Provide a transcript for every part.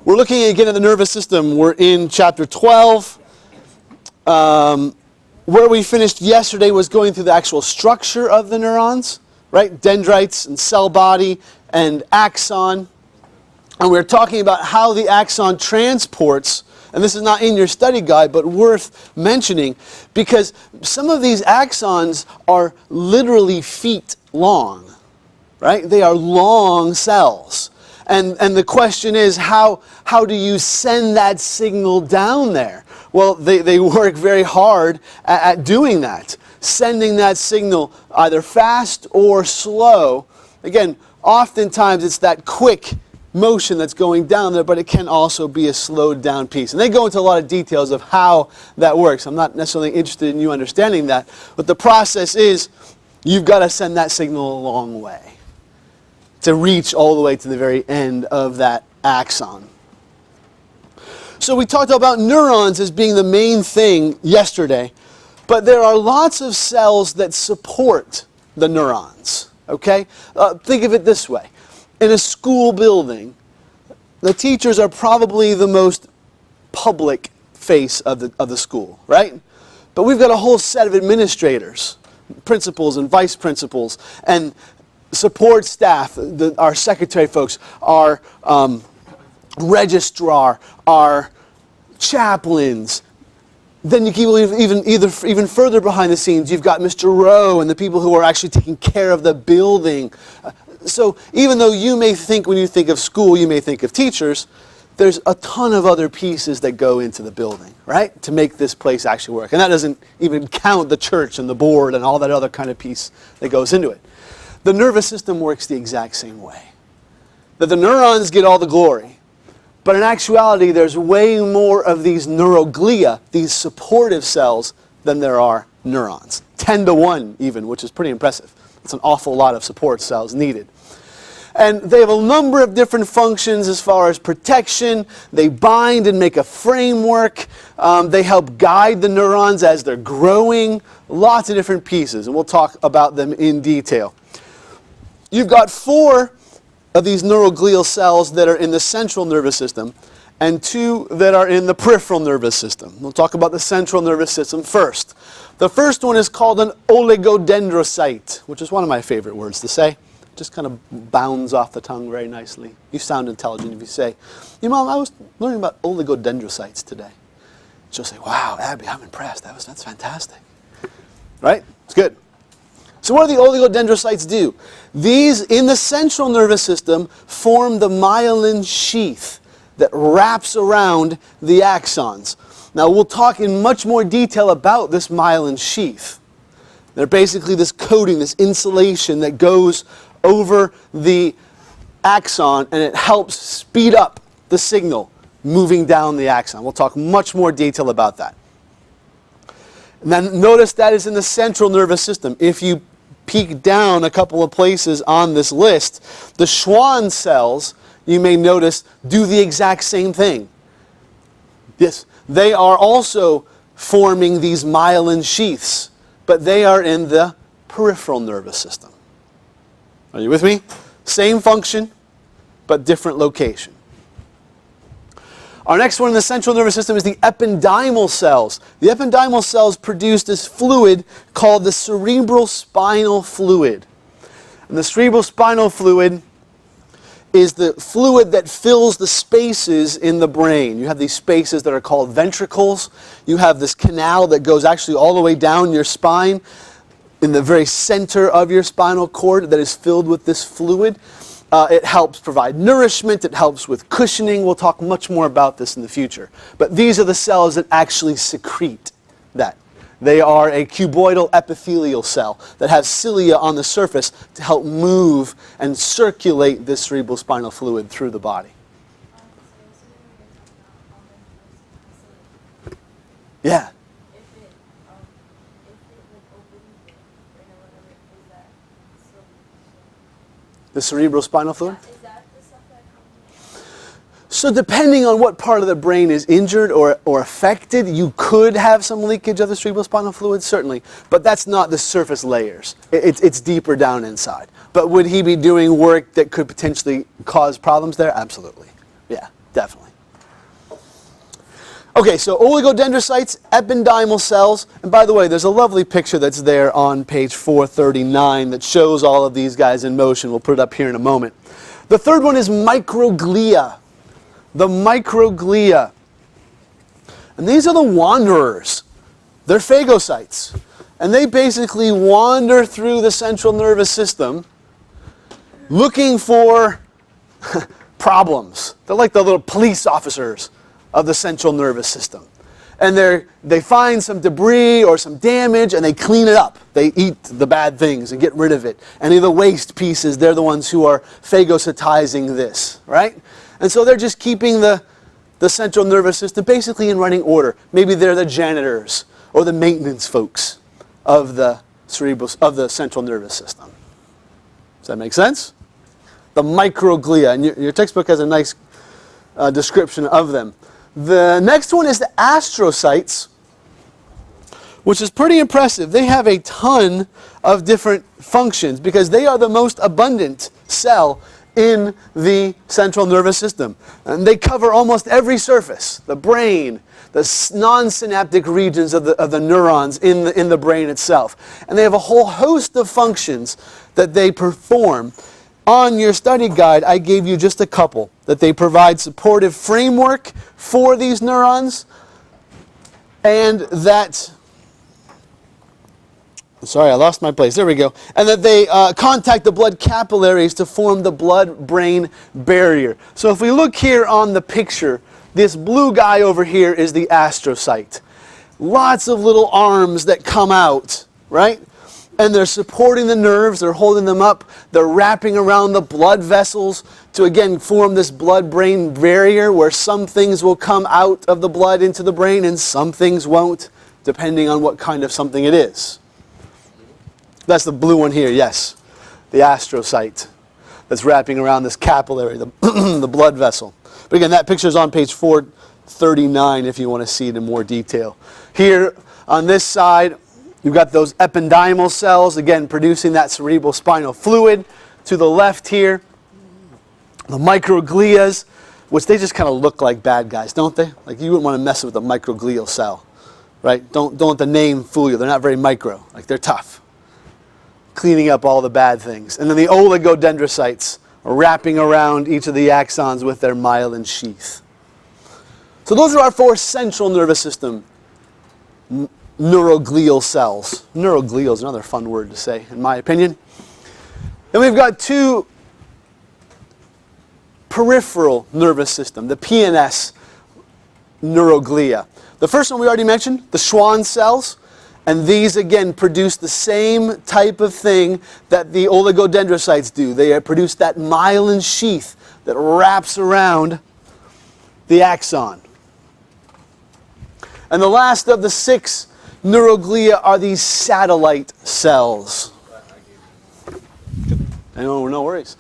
We're looking again at the nervous system. We're in chapter 12. Where we finished yesterday was going through the actual structure of the neurons, right? Dendrites and cell body and axon. And we were talking about how the axon transports, and this is not in your study guide, but worth mentioning, because some of these axons are literally feet long, right? They are long cells. And the question is, how do you send that signal down there? Well, they work very hard at doing that, sending that signal either fast or slow. Again, oftentimes it's that quick motion that's going down there, but it can also be a slowed down piece. And they go into a lot of details of how that works. I'm not necessarily interested in you understanding that, but the process is you've got to send that signal a long way to reach all the way to the very end of that axon. So we talked about neurons as being the main thing yesterday, but there are lots of cells that support the neurons, okay? Think of it this way. In a school building, the teachers are probably the most public face of the school, right? But we've got a whole set of administrators, principals and vice principals, and support staff, our secretary folks, our registrar, our chaplains. Then you keep even further behind the scenes, you've got Mr. Rowe and the people who are actually taking care of the building. So even though you may think, when you think of school, you may think of teachers, there's a ton of other pieces that go into the building, right, to make this place actually work. And that doesn't even count the church and the board and all that other kind of piece that goes into it. The nervous system works the exact same way. That the neurons get all the glory. But in actuality, there's way more of these neuroglia, these supportive cells, than there are neurons. 10 to 1 even, which is pretty impressive. It's an awful lot of support cells needed. And they have a number of different functions as far as protection. They bind and make a framework. They help guide the neurons as they're growing. Lots of different pieces, and we'll talk about them in detail. You've got 4 of these neuroglial cells that are in the central nervous system and 2 that are in the peripheral nervous system. We'll talk about the central nervous system first. The first one is called an oligodendrocyte, which is one of my favorite words to say. It just kind of bounds off the tongue very nicely. You sound intelligent if you say, Mom, I was learning about oligodendrocytes today. She'll say, wow, Abby, I'm impressed. That's fantastic. Right? It's good. So what do the oligodendrocytes do? These, in the central nervous system, form the myelin sheath that wraps around the axons. Now we'll talk in much more detail about this myelin sheath. They're basically this coating, this insulation that goes over the axon, and it helps speed up the signal moving down the axon. We'll talk much more detail about that. And then notice that is in the central nervous system. If you peek down a couple of places on this list, the Schwann cells, you may notice, do the exact same thing. Yes, they are also forming these myelin sheaths, but they are in the peripheral nervous system. Are you with me? Same function, but different location. Our next one in the central nervous system is the ependymal cells. The ependymal cells produce this fluid called the cerebral spinal fluid. And the cerebral spinal fluid is the fluid that fills the spaces in the brain. You have these spaces that are called ventricles. You have this canal that goes actually all the way down your spine in the very center of your spinal cord that is filled with this fluid. It helps provide nourishment. It helps with cushioning. We'll talk much more about this in the future. But these are the cells that actually secrete that. They are a cuboidal epithelial cell that has cilia on the surface to help move and circulate this cerebral spinal fluid through the body. Yeah. The cerebral spinal fluid? Is that the stuff that comes? So depending on what part of the brain is injured or affected, you could have some leakage of the cerebral spinal fluid, certainly. But that's not the surface layers. It's deeper down inside. But would he be doing work that could potentially cause problems there? Absolutely. Yeah. Definitely. Okay, so oligodendrocytes, ependymal cells, and by the way, there's a lovely picture that's there on page 439 that shows all of these guys in motion. We'll put it up here in a moment. The third one is microglia. The microglia. And these are the wanderers. They're phagocytes. And they basically wander through the central nervous system looking for problems. They're like the little police officers of the central nervous system. And they find some debris or some damage and they clean it up. They eat the bad things and get rid of it. Any of the waste pieces, they're the ones who are phagocytizing this, right? And so they're just keeping the central nervous system basically in running order. Maybe they're the janitors or the maintenance folks of the central nervous system. Does that make sense? The microglia, and your textbook has a nice description of them. The next one is the astrocytes, which is pretty impressive. They have a ton of different functions because they are the most abundant cell in the central nervous system. And they cover almost every surface, the brain, the non-synaptic regions of the neurons in the brain itself. And they have a whole host of functions that they perform. On your study guide, I gave you just a couple, that they provide supportive framework for these neurons, and that, sorry, I lost my place, there we go, and that they contact the blood capillaries to form the blood-brain barrier. So if we look here on the picture, this blue guy over here is the astrocyte. Lots of little arms that come out, right? And they're supporting the nerves, they're holding them up, they're wrapping around the blood vessels to again form this blood-brain barrier where some things will come out of the blood into the brain and some things won't, depending on what kind of something it is. That's the blue one here, yes. The astrocyte that's wrapping around this capillary, the blood vessel. But again, that picture is on page 439 if you want to see it in more detail. Here on this side, you've got those ependymal cells, again, producing that cerebral spinal fluid. To the left here, the microglias, which they just kind of look like bad guys, don't they? Like you wouldn't want to mess with a microglial cell, right? Don't let the name fool you. They're not very micro. Like they're tough. Cleaning up all the bad things. And then the oligodendrocytes are wrapping around each of the axons with their myelin sheath. So those are our four central nervous system neuroglial cells. Neuroglial is another fun word to say, in my opinion. Then we've got two peripheral nervous system, the PNS neuroglia. The first one we already mentioned, the Schwann cells, and these again produce the same type of thing that the oligodendrocytes do. They produce that myelin sheath that wraps around the axon. And the last of the six neuroglia are these satellite cells. No worries.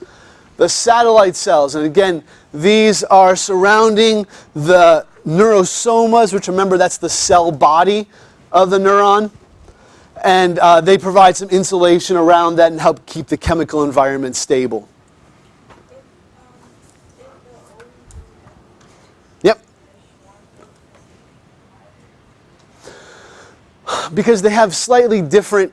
The satellite cells, and again, these are surrounding the neurosomas, which remember that's the cell body of the neuron. And they provide some insulation around that and help keep the chemical environment stable. Yep. Because they have slightly different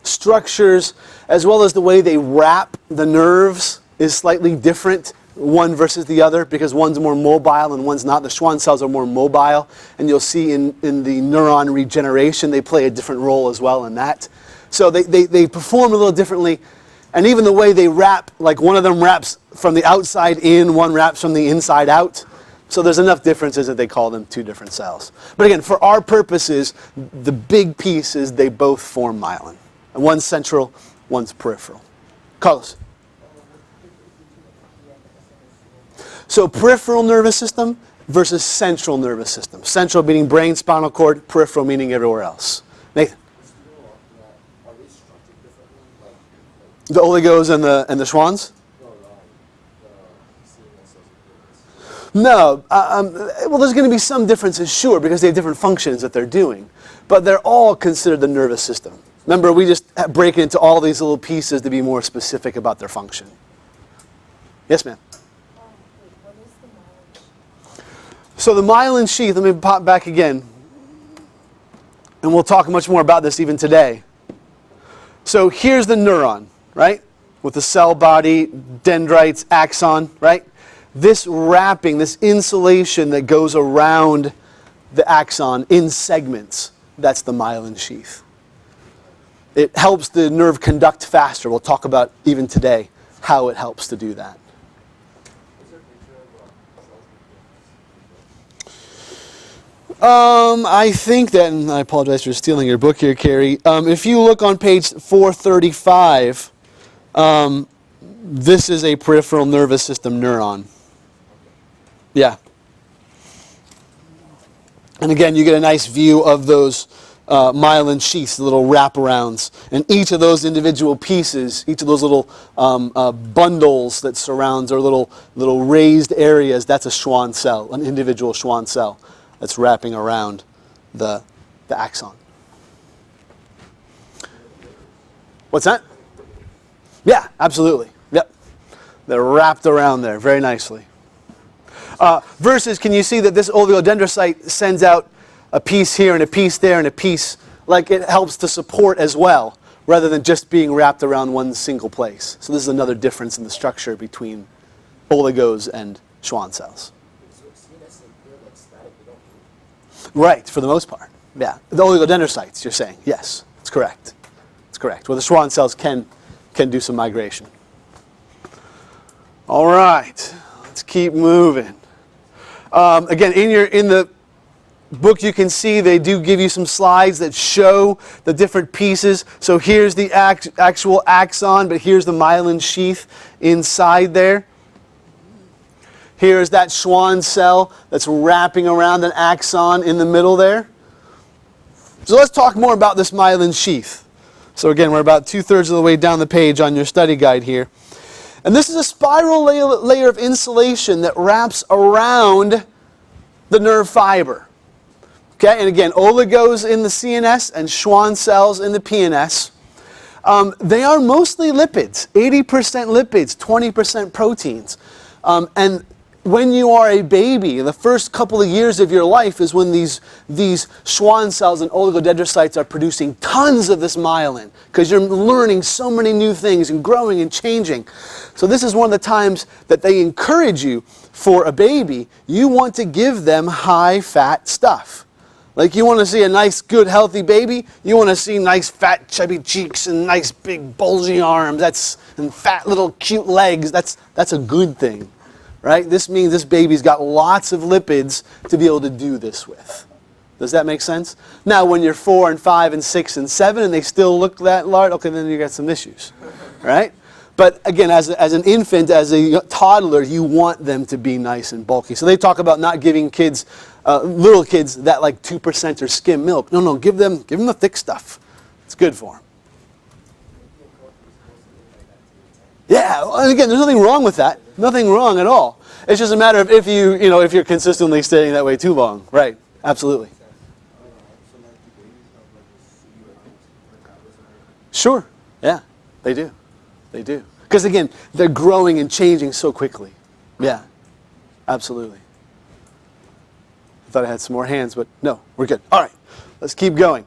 structures, as well as the way they wrap the nerves is slightly different, one versus the other, because one's more mobile and one's not. The Schwann cells are more mobile, and you'll see in the neuron regeneration, they play a different role as well in that. So they perform a little differently, and even the way they wrap, like one of them wraps from the outside in, one wraps from the inside out. So there's enough differences that they call them two different cells. But again, for our purposes, the big piece is they both form myelin. And one's central, one's peripheral. Carlos. So peripheral nervous system versus central nervous system. Central meaning brain, spinal cord, peripheral meaning everywhere else. Nathan. The oligos and the Schwanns? No. Well, there's going to be some differences, sure, because they have different functions that they're doing. But they're all considered the nervous system. Remember, we just break it into all these little pieces to be more specific about their function. Yes, ma'am? So the myelin sheath, let me pop back again. And we'll talk much more about this even today. So here's the neuron, right? With the cell body, dendrites, axon, right? This wrapping, this insulation that goes around the axon in segments, that's the myelin sheath. It helps the nerve conduct faster. We'll talk about even today how it helps to do that. I think that, and I apologize for stealing your book here, Carrie. If you look on page 435, this is a peripheral nervous system neuron. Yeah. And again, you get a nice view of those myelin sheaths, the little wraparounds. And each of those individual pieces, each of those little bundles that surrounds or little raised areas, that's a Schwann cell, an individual Schwann cell that's wrapping around the axon. What's that? Yeah, absolutely. Yep. They're wrapped around there very nicely. Versus, can you see that this oligodendrocyte sends out a piece here and a piece there and a piece, like it helps to support as well, rather than just being wrapped around one single place. So this is another difference in the structure between oligos and Schwann cells. Right, for the most part. Yeah, the oligodendrocytes, you're saying. Yes, it's correct. It's correct. Well, the Schwann cells can do some migration. All right, let's keep moving. Again, in the book, you can see they do give you some slides that show the different pieces. So here's the actual axon, but here's the myelin sheath inside there. Here's that Schwann cell that's wrapping around an axon in the middle there. So let's talk more about this myelin sheath. So again, we're about 2/3 of the way down the page on your study guide here. And this is a spiral layer of insulation that wraps around the nerve fiber. Okay, and again, oligos in the CNS and Schwann cells in the PNS. They are mostly lipids, 80% lipids, 20% proteins. And when you are a baby, the first couple of years of your life is when these Schwann cells and oligodendrocytes are producing tons of this myelin, because you're learning so many new things and growing and changing. So this is one of the times that they encourage you, for a baby, you want to give them high-fat stuff. Like, you want to see a nice, good, healthy baby, you want to see nice, fat, chubby cheeks and nice, big, bulgy arms, and fat, little, cute legs. That's a good thing. Right? This means this baby's got lots of lipids to be able to do this with. Does that make sense? Now, when you're 4 and 5 and 6 and 7 and they still look that large, okay, then you got some issues, right? But again, as an infant, as a toddler, you want them to be nice and bulky. So they talk about not giving kids, little kids, that like 2% or skim milk. No, give them the thick stuff. It's good for them. Yeah, and again, there's nothing wrong with that. Nothing wrong at all. It's just a matter of if you're consistently staying that way too long. Right, absolutely. Sure, yeah, they do. They do. Because again, they're growing and changing so quickly. Yeah, absolutely. I thought I had some more hands, but no, we're good. All right, let's keep going.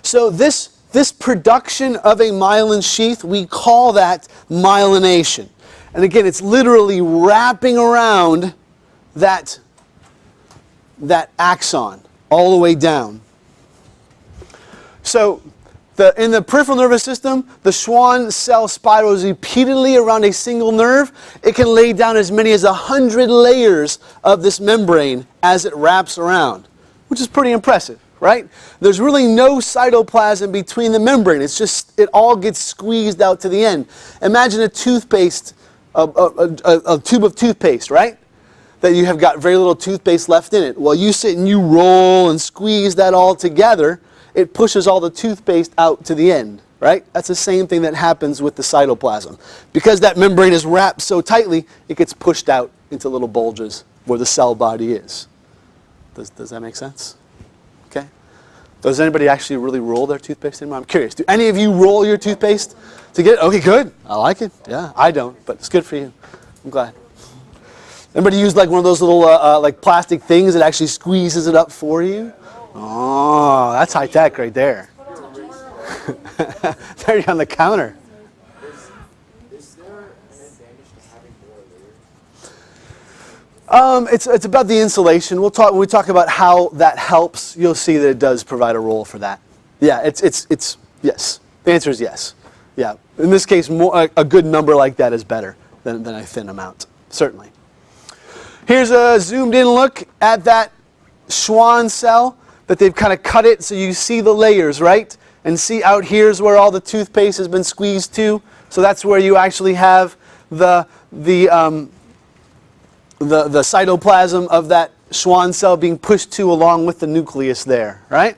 So this production of a myelin sheath, we call that myelination. And again, it's literally wrapping around that axon all the way down. So in the peripheral nervous system, the Schwann cell spirals repeatedly around a single nerve. It can lay down as many as 100 layers of this membrane as it wraps around, which is pretty impressive. Right? There's really no cytoplasm between the membrane. It's just, it all gets squeezed out to the end. Imagine a toothpaste, a tube of toothpaste, right? That you have got very little toothpaste left in it. Well, you sit and you roll and squeeze that all together, it pushes all the toothpaste out to the end, right? That's the same thing that happens with the cytoplasm. Because that membrane is wrapped so tightly, it gets pushed out into little bulges where the cell body is. Does that make sense? Okay. Does anybody actually really roll their toothpaste anymore? I'm curious. Do any of you roll your toothpaste to get it? Okay, good. I like it. Yeah, I don't, but it's good for you. I'm glad. Anybody use like one of those little like plastic things that actually squeezes it up for you? Oh, that's high tech right there. There you're on the counter. Is there an advantage to having more layers? It's about the insulation. When we talk about how that helps, you'll see that it does provide a role for that. Yeah, it's yes. The answer is yes. Yeah. In this case, a good number like that is better than a thin amount, certainly. Here's a zoomed in look at that Schwann cell that they've kind of cut it so you see the layers, right? And see out here's where all the toothpaste has been squeezed to. So that's where you actually have the cytoplasm of that Schwann cell being pushed to along with the nucleus there, right?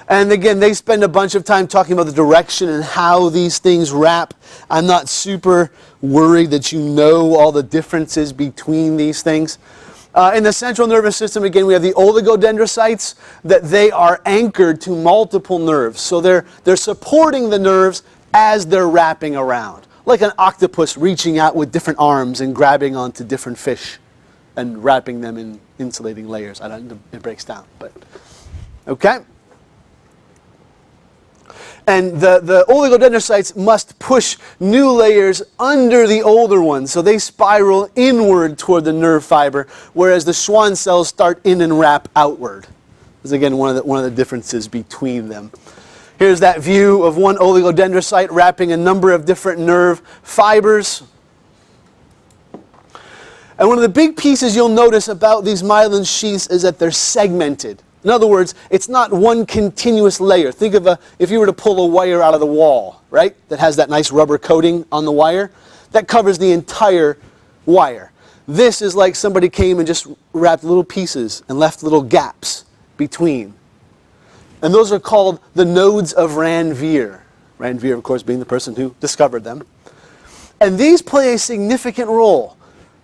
And again, they spend a bunch of time talking about the direction and how these things wrap. I'm not super worried that you know all the differences between these things. In the central nervous system, again, we have the oligodendrocytes, that they are anchored to multiple nerves. So they're supporting the nerves as they're wrapping around. Like an octopus reaching out with different arms and grabbing onto different fish and wrapping them in insulating layers. It breaks down, but okay. And the oligodendrocytes must push new layers under the older ones, so they spiral inward toward the nerve fiber, whereas the Schwann cells start in and wrap outward. This is again one of the differences between them. Here's that view of one oligodendrocyte wrapping a number of different nerve fibers. And one of the big pieces you'll notice about these myelin sheaths is that they're segmented. In other words, it's not one continuous layer. Think of if you were to pull a wire out of the wall, right? That has that nice rubber coating on the wire. That covers the entire wire. This is like somebody came and just wrapped little pieces and left little gaps between. And those are called the nodes of Ranvier. Ranvier, of course, being the person who discovered them. And these play a significant role.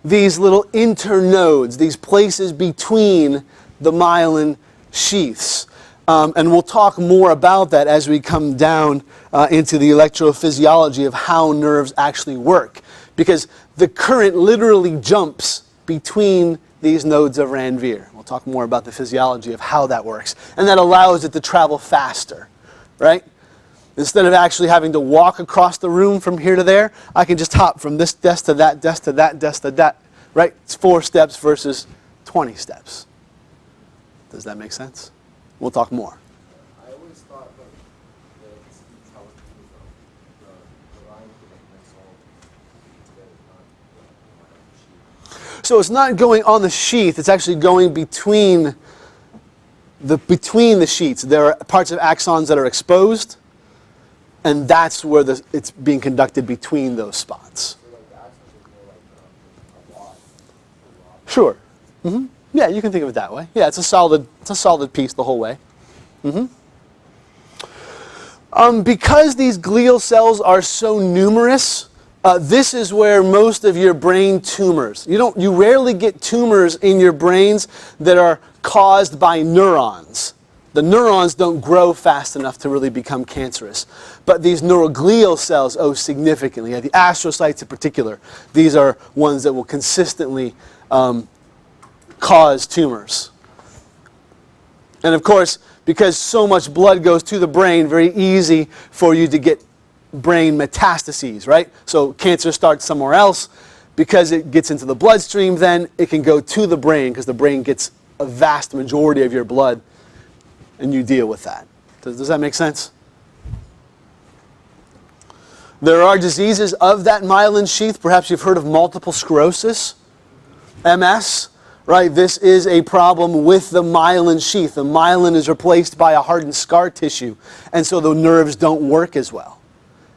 These little internodes, these places between the myelin sheaths. And we'll talk more about that as we come down into the electrophysiology of how nerves actually work. Because the current literally jumps between these nodes of Ranvier. We'll talk more about the physiology of how that works. And that allows it to travel faster, right? Instead of actually having to walk across the room from here to there, I can just hop from this desk to that desk to that desk to that, right? It's 4 steps versus 20 steps. Does that make sense? We'll talk more. I always thought that it's intelligent the line connects all together, not the sheath. So it's not going on the sheath, it's actually going between the sheets. There are parts of axons that are exposed, and that's where it's being conducted between those spots. So like the axons are more like a rod. Sure. Mm-hmm. Yeah, you can think of it that way. Yeah, it's a solid piece the whole way. Mm-hmm. Because these glial cells are so numerous, this is where most of your brain tumors. You rarely get tumors in your brains that are caused by neurons. The neurons don't grow fast enough to really become cancerous. But these neuroglial cells, significantly. The astrocytes in particular, these are ones that will consistently cause tumors. And of course, because so much blood goes to the brain, very easy for you to get brain metastases, right? So cancer starts somewhere else. Because it gets into the bloodstream, then it can go to the brain, because the brain gets a vast majority of your blood, and you deal with that. Does that make sense? There are diseases of that myelin sheath. Perhaps you've heard of multiple sclerosis, MS. Right, this is a problem with the myelin sheath. The myelin is replaced by a hardened scar tissue, and so the nerves don't work as well.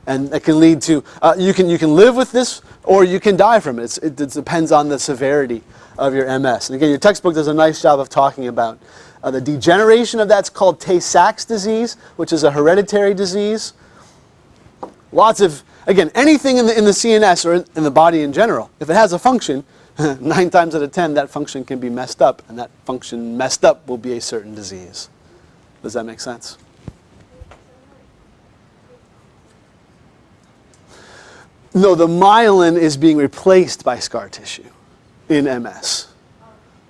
And it can lead to, you can live with this, or you can die from it. It depends on the severity of your MS. And again, your textbook does a nice job of talking about the degeneration of that's called Tay-Sachs disease, which is a hereditary disease. Lots of, again, anything in the CNS or in the body in general, if it has a function, 9 times out of 10, that function can be messed up, and that function messed up will be a certain disease. Does that make sense? No, the myelin is being replaced by scar tissue. in MS.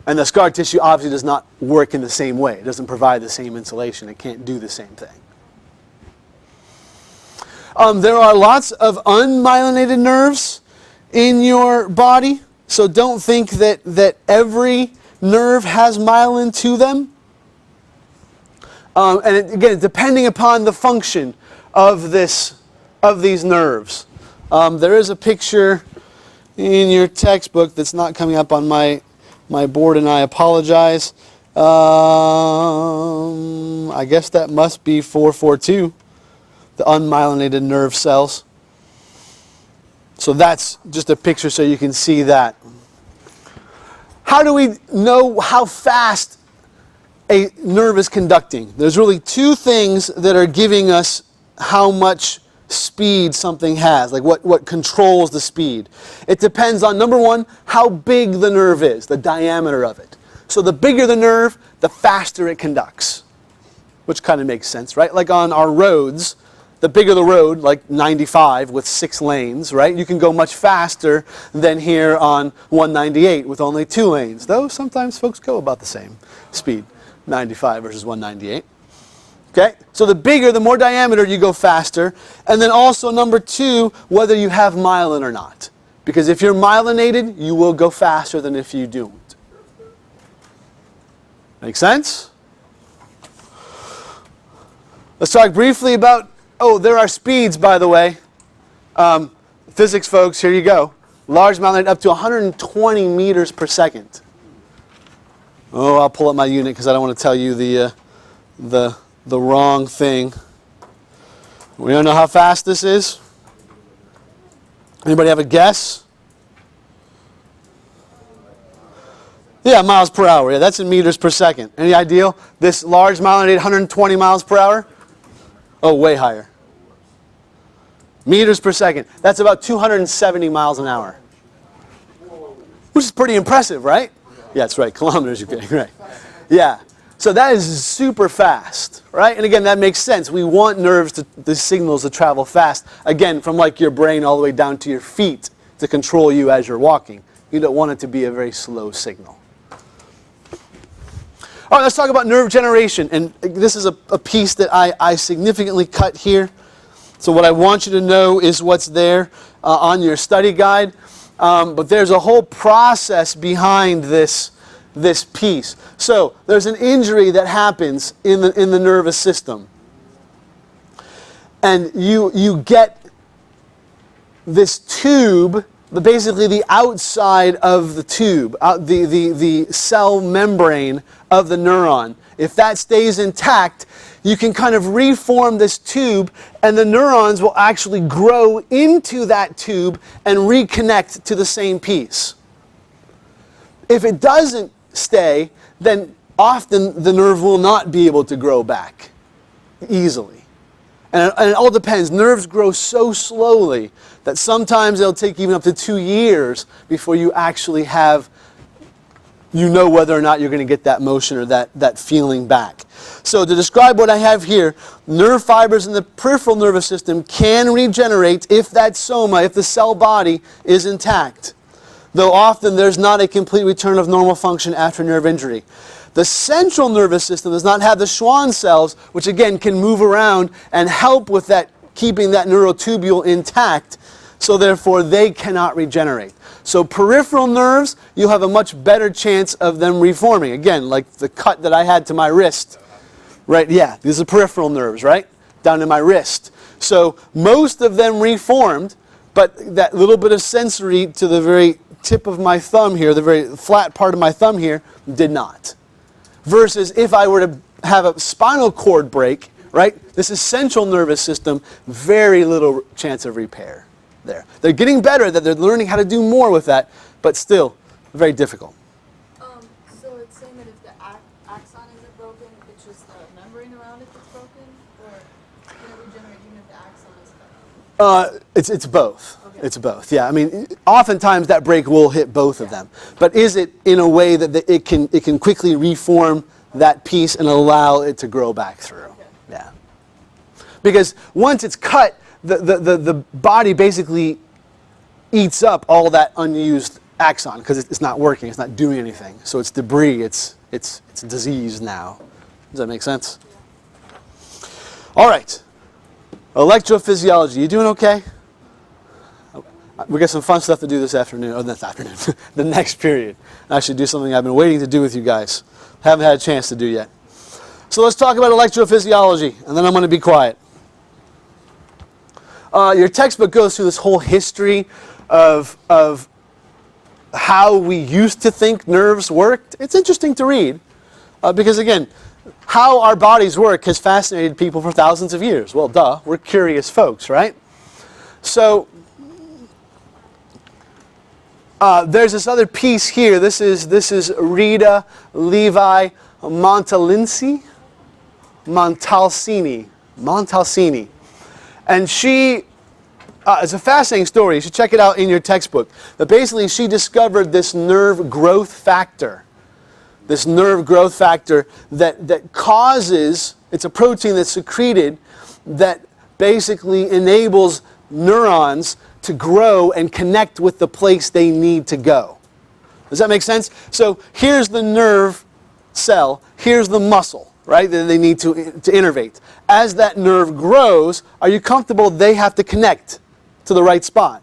And the scar tissue obviously does not work in the same way. It doesn't provide the same insulation. It can't do the same thing. There are lots of unmyelinated nerves in your body. So don't think that every nerve has myelin to them. Again, depending upon the function of these nerves. There is a picture in your textbook that's not coming up on my board, and I apologize. I guess that must be 442, the unmyelinated nerve cells. So that's just a picture so you can see that. How do we know how fast a nerve is conducting? There's really two things that are giving us how much speed something has, like what controls the speed. It depends on, number one, how big the nerve is, the diameter of it. So the bigger the nerve, the faster it conducts, which kind of makes sense, right? Like on our roads, the bigger the road, like 95 with 6 lanes, right? You can go much faster than here on 198 with only 2 lanes, though sometimes folks go about the same speed, 95 versus 198. Okay, so the bigger, the more diameter, you go faster. And then also, number 2, whether you have myelin or not. Because if you're myelinated, you will go faster than if you don't. Make sense? Let's talk briefly about, there are speeds, by the way. Physics folks, here you go. Large myelinated up to 120 meters per second. I'll pull up my unit because I don't want to tell you the wrong thing. We don't know how fast this is. Anybody have a guess? Yeah, miles per hour. Yeah, that's in meters per second. Any idea? This large myelinated 120 miles per hour? Oh, way higher. Meters per second. That's about 270 miles an hour. Which is pretty impressive, right? Yeah, that's right. Kilometers, you're kidding, right? Yeah. So that is super fast, right? And again, that makes sense. We want nerves, the signals to travel fast. Again, from like your brain all the way down to your feet to control you as you're walking. You don't want it to be a very slow signal. All right, let's talk about nerve generation. And this is a piece that I significantly cut here. So what I want you to know is what's there on your study guide. But there's a whole process behind this piece. So there's an injury that happens in the nervous system. And you get this tube, basically the outside of the tube, the cell membrane of the neuron. If that stays intact, you can kind of reform this tube, and the neurons will actually grow into that tube and reconnect to the same piece. If it doesn't stay, then often the nerve will not be able to grow back easily. And it all depends. Nerves grow so slowly that sometimes it'll take even up to 2 years before you actually have, whether or not you're going to get that motion or that feeling back. So to describe what I have here, nerve fibers in the peripheral nervous system can regenerate if that soma, if the cell body is intact. Though often there's not a complete return of normal function after nerve injury. The central nervous system does not have the Schwann cells, which again can move around and help with that, keeping that neurotubule intact, so therefore they cannot regenerate. So peripheral nerves, you'll have a much better chance of them reforming. Again, like the cut that I had to my wrist, right? Yeah, these are peripheral nerves, right? Down to my wrist. So most of them reformed, but that little bit of sensory to the very tip of my thumb here, the very flat part of my thumb here, did not. Versus if I were to have a spinal cord break, right? This is central nervous system, very little chance of repair there. They're getting better, that they're learning how to do more with that, but still very difficult. So it's saying that if the axon isn't broken, it's just the membrane around it that's broken? Or can it regenerate even if the axon is cut? It's both. Okay. It's both, yeah. I mean, oftentimes that break will hit both of them. But is it in a way that it can quickly reform that piece and allow it to grow back through? Okay. Yeah. Because once it's cut, the body basically eats up all that unused axon because it's not working, it's not doing anything. So it's debris, it's disease now. Does that make sense? All right. Electrophysiology. You doing okay? We got some fun stuff to do this afternoon, or this afternoon, the next period. Actually do something I've been waiting to do with you guys. Haven't had a chance to do yet. So let's talk about electrophysiology, and then I'm going to be quiet. Your textbook goes through this whole history of how we used to think nerves worked. It's interesting to read because, again, how our bodies work has fascinated people for thousands of years. Well, duh, we're curious folks, right? So there's this other piece here. This is Rita Levi Montalcini. And she, it's a fascinating story. You should check it out in your textbook. But basically, she discovered this nerve growth factor. This nerve growth factor that causes, it's a protein that's secreted that basically enables neurons to grow and connect with the place they need to go. Does that make sense? So here's the nerve cell, here's the muscle, right, that they need to innervate. As that nerve grows, are you comfortable they have to connect to the right spot?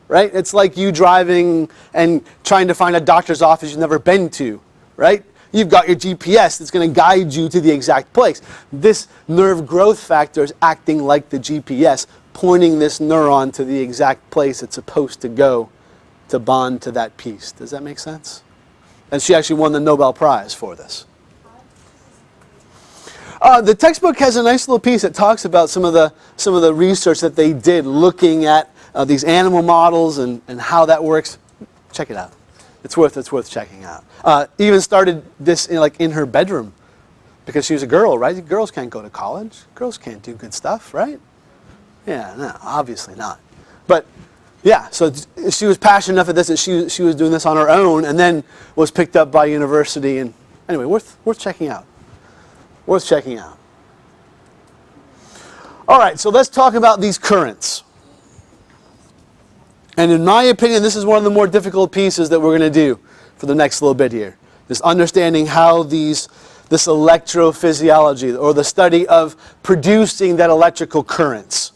Right? It's like you driving and trying to find a doctor's office you've never been to, right? You've got your GPS that's going to guide you to the exact place. This nerve growth factor is acting like the GPS, pointing this neuron to the exact place it's supposed to go to bond to that piece. Does that make sense? And she actually won the Nobel Prize for this. The textbook has a nice little piece that talks about some of the research that they did looking at these animal models and how that works. Check it out. It's worth checking out. Even started this in her bedroom because she was a girl, right? Girls can't go to college. Girls can't do good stuff, right? Yeah, no, obviously not. But yeah, so she was passionate enough at this that she was doing this on her own, and then was picked up by university. And anyway, worth checking out. Worth checking out. All right, so let's talk about these currents. And in my opinion, this is one of the more difficult pieces that we're going to do for the next little bit here. Is understanding how this electrophysiology, or the study of producing that electrical currents.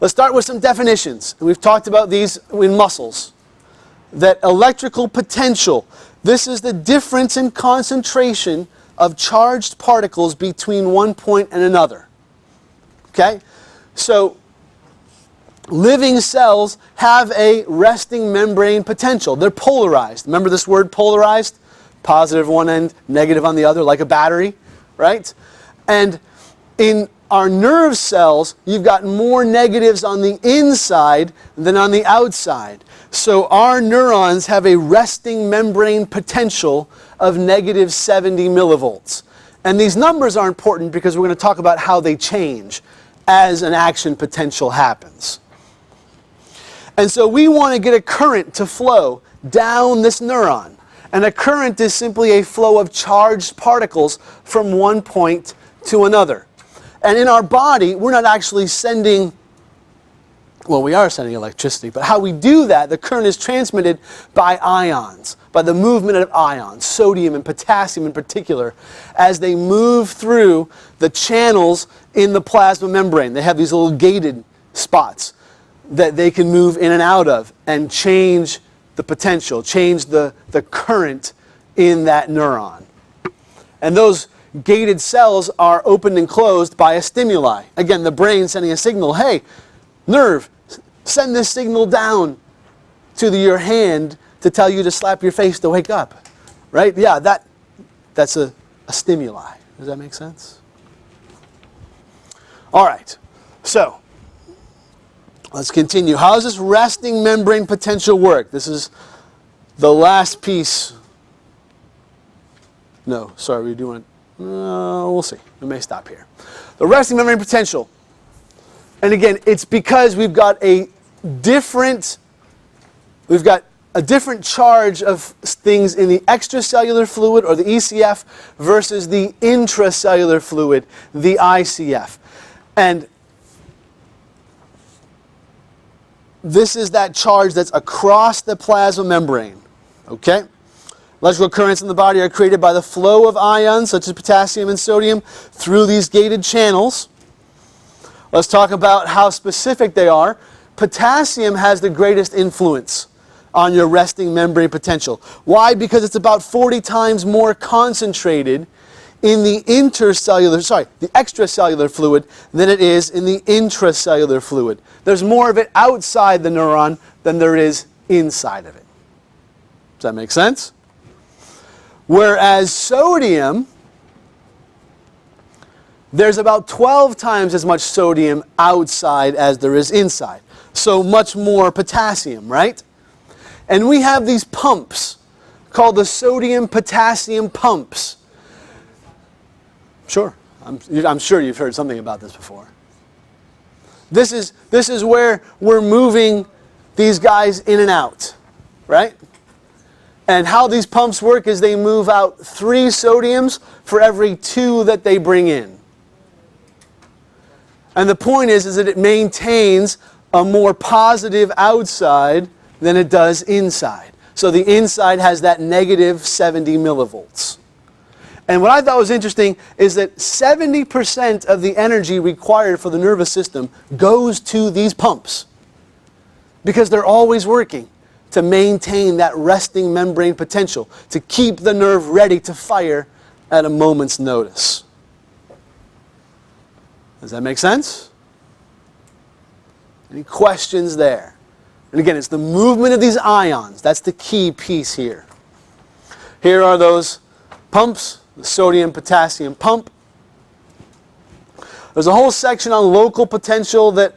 Let's start with some definitions. We've talked about these in muscles. That electrical potential, this is the difference in concentration of charged particles between one point and another. Okay? So, living cells have a resting membrane potential. They're polarized. Remember this word polarized? Positive one end, negative on the other, like a battery, right? And in our nerve cells, you've got more negatives on the inside than on the outside. So our neurons have a resting membrane potential of negative 70 millivolts. And these numbers are important because we're going to talk about how they change as an action potential happens. And so we want to get a current to flow down this neuron. And a current is simply a flow of charged particles from one point to another. And in our body, we're not actually sending, well, we are sending electricity, but how we do that, the current is transmitted by ions, by the movement of ions, sodium and potassium in particular, as they move through the channels in the plasma membrane. They have these little gated spots that they can move in and out of and change the potential, change the current in that neuron. And those gated cells are opened and closed by a stimuli. Again, the brain sending a signal, hey, nerve, send this signal down to your hand to tell you to slap your face to wake up. Right? Yeah, that's a stimuli. Does that make sense? All right, so let's continue. How does this resting membrane potential work? This is the last piece. No, sorry, we do want to, we'll see. We may stop here. The resting membrane potential. And again, it's because we've got a different charge of things in the extracellular fluid, or the ECF, versus the intracellular fluid, the ICF. And this is that charge that's across the plasma membrane. Okay? Electrical currents in the body are created by the flow of ions, such as potassium and sodium, through these gated channels. Let's talk about how specific they are. Potassium has the greatest influence on your resting membrane potential. Why? Because it's about 40 times more concentrated in the extracellular fluid than it is in the intracellular fluid. There's more of it outside the neuron than there is inside of it. Does that make sense? Whereas sodium, there's about 12 times as much sodium outside as there is inside. So much more potassium, right? And we have these pumps called the sodium-potassium pumps. Sure, I'm sure you've heard something about this before. This is where we're moving these guys in and out, right? And how these pumps work is they move out 3 sodiums for every 2 that they bring in. And the point is that it maintains a more positive outside than it does inside. So the inside has that negative 70 millivolts. And what I thought was interesting is that 70% of the energy required for the nervous system goes to these pumps, because they're always working to maintain that resting membrane potential, to keep the nerve ready to fire at a moment's notice. Does that make sense? Any questions there? And again, it's the movement of these ions. That's the key piece here. Here are those pumps, the sodium-potassium pump. There's a whole section on local potential that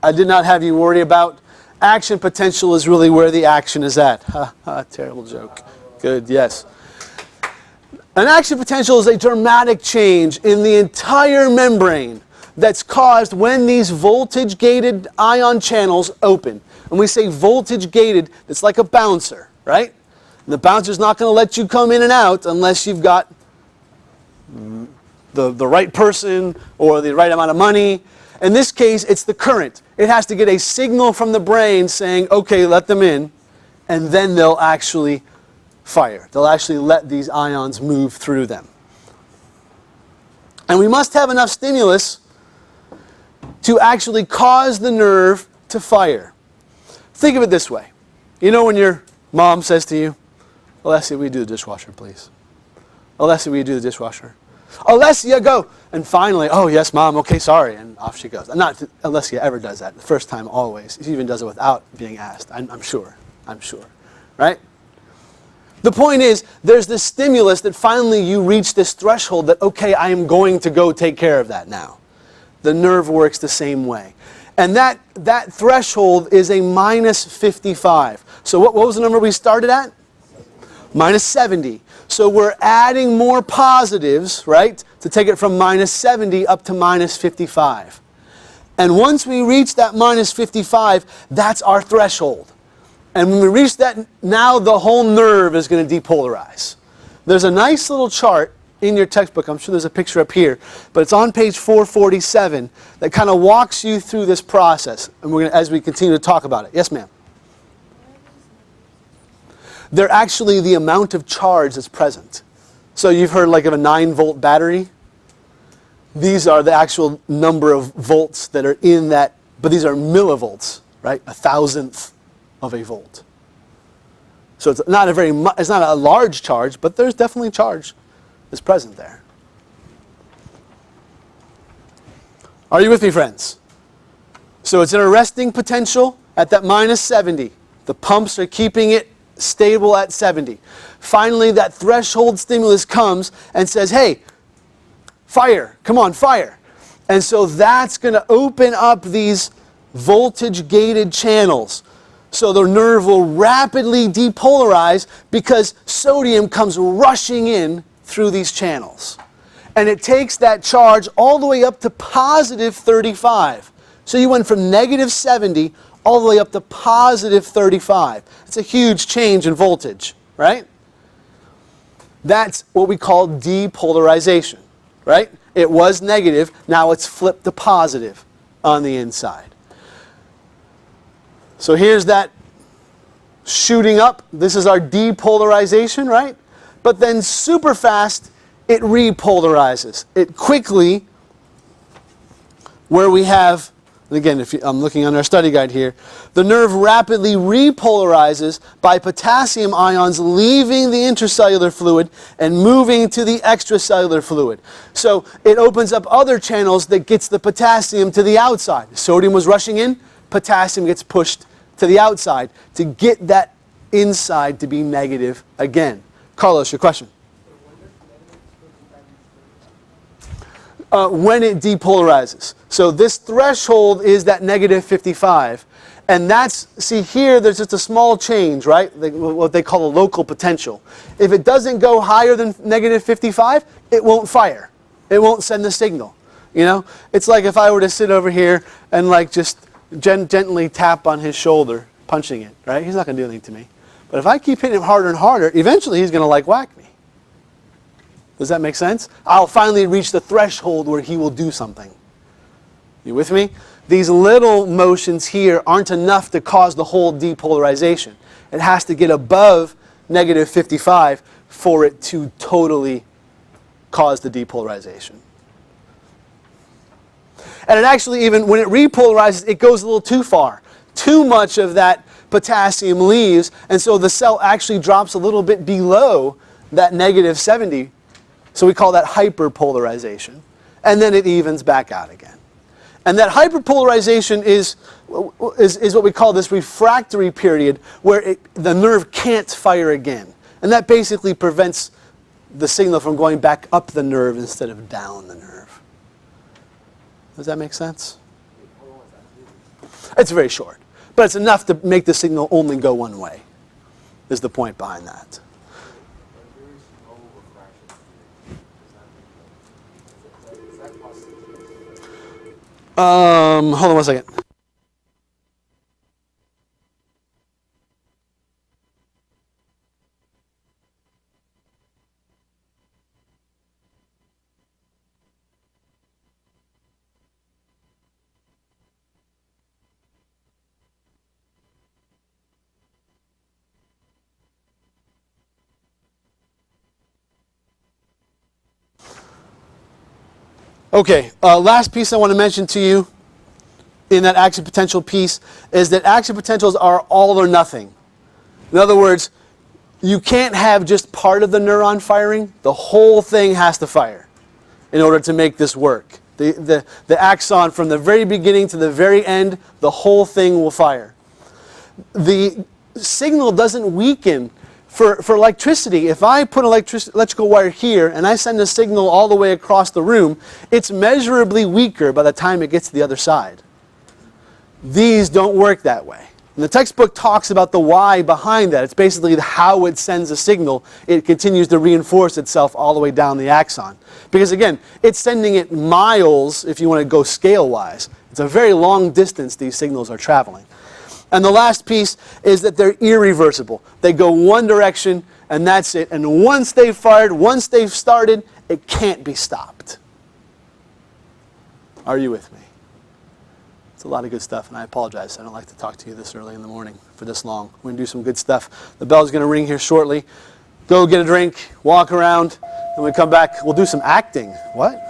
I did not have you worry about. Action potential is really where the action is at. Ha ha, terrible joke. Good, yes. An action potential is a dramatic change in the entire membrane that's caused when these voltage-gated ion channels open. When we say voltage-gated, it's like a bouncer, right? And the bouncer's not going to let you come in and out unless you've got the right person or the right amount of money. In this case, it's the current. It has to get a signal from the brain saying, okay, let them in, and then they'll actually fire. They'll actually let these ions move through them. And we must have enough stimulus to actually cause the nerve to fire. Think of it this way. You know when your mom says to you, Alessia, will you do the dishwasher, please? Alessia, will you do the dishwasher? Alessia, go! And finally, oh, yes, Mom, okay, sorry. And off she goes. Not that Alessia ever does that. The first time, always. She even does it without being asked. I'm sure. Right? The point is, there's this stimulus that finally you reach this threshold that, okay, I am going to go take care of that now. The nerve works the same way. And that threshold is a minus 55. So what was the number we started at? Minus 70. So we're adding more positives, right, to take it from minus 70 up to minus 55. And once we reach that minus 55, that's our threshold. And when we reach that, now the whole nerve is going to depolarize. There's a nice little chart in your textbook. I'm sure there's a picture up here, but it's on page 447 that kind of walks you through this process. And we're going to, as we continue to talk about it. Yes, ma'am? They're actually the amount of charge that's present. So you've heard like of a 9-volt battery. These are the actual number of volts that are in that, but these are millivolts, right? 1,000th of a volt. So it's not a large charge, but there's definitely charge that's present there. Are you with me, friends? So it's an arresting potential at that minus 70. The pumps are keeping it stable at 70. Finally, that threshold stimulus comes and says, hey, fire, come on, fire. And so that's going to open up these voltage-gated channels. So the nerve will rapidly depolarize because sodium comes rushing in through these channels. And it takes that charge all the way up to positive 35. So you went from negative 70 all the way up to positive 35. It's a huge change in voltage, right? That's what we call depolarization, right? It was negative, now it's flipped to positive on the inside. So here's that shooting up. This is our depolarization, right? But then super fast, it repolarizes. It quickly, where we have, and again, I'm looking on our study guide here, the nerve rapidly repolarizes by potassium ions leaving the intracellular fluid and moving to the extracellular fluid. So it opens up other channels that gets the potassium to the outside. Sodium was rushing in, potassium gets pushed to the outside to get that inside to be negative again. Carlos, your question? When it depolarizes. So this threshold is that negative 55. And that's, see here, there's just a small change, right? What they call a local potential. If it doesn't go higher than negative 55, it won't fire. It won't send the signal. You know? It's like if I were to sit over here and like just gently tap on his shoulder, punching it, right? He's not going to do anything to me. But if I keep hitting him harder and harder, eventually he's going to like whack me. Does that make sense? I'll finally reach the threshold where he will do something. You with me? These little motions here aren't enough to cause the whole depolarization. It has to get above negative 55 for it to totally cause the depolarization. And it actually, even when it repolarizes, it goes a little too far. Too much of that potassium leaves, and so the cell actually drops a little bit below that negative 70. So we call that hyperpolarization. And then it evens back out again. And that hyperpolarization is what we call this refractory period where the nerve can't fire again. And that basically prevents the signal from going back up the nerve instead of down the nerve. Does that make sense? It's very short. But it's enough to make the signal only go one way, is the point behind that. Hold on one second. Okay, last piece I want to mention to you in that action potential piece is that action potentials are all or nothing. In other words, you can't have just part of the neuron firing. The whole thing has to fire in order to make this work. The axon from the very beginning to the very end, the whole thing will fire. The signal doesn't weaken. For electricity, if I put an electrical wire here and I send a signal all the way across the room, it's measurably weaker by the time it gets to the other side. These don't work that way. And the textbook talks about the why behind that. It's basically how it sends a signal. It continues to reinforce itself all the way down the axon. Because again, it's sending it miles if you want to go scale-wise. It's a very long distance these signals are traveling. And the last piece is that they're irreversible. They go one direction, and that's it. And once they've fired, once they've started, it can't be stopped. Are you with me? It's a lot of good stuff, and I apologize. I don't like to talk to you this early in the morning for this long. We're going to do some good stuff. The bell's going to ring here shortly. Go get a drink, walk around, and when we come back, we'll do some acting. What?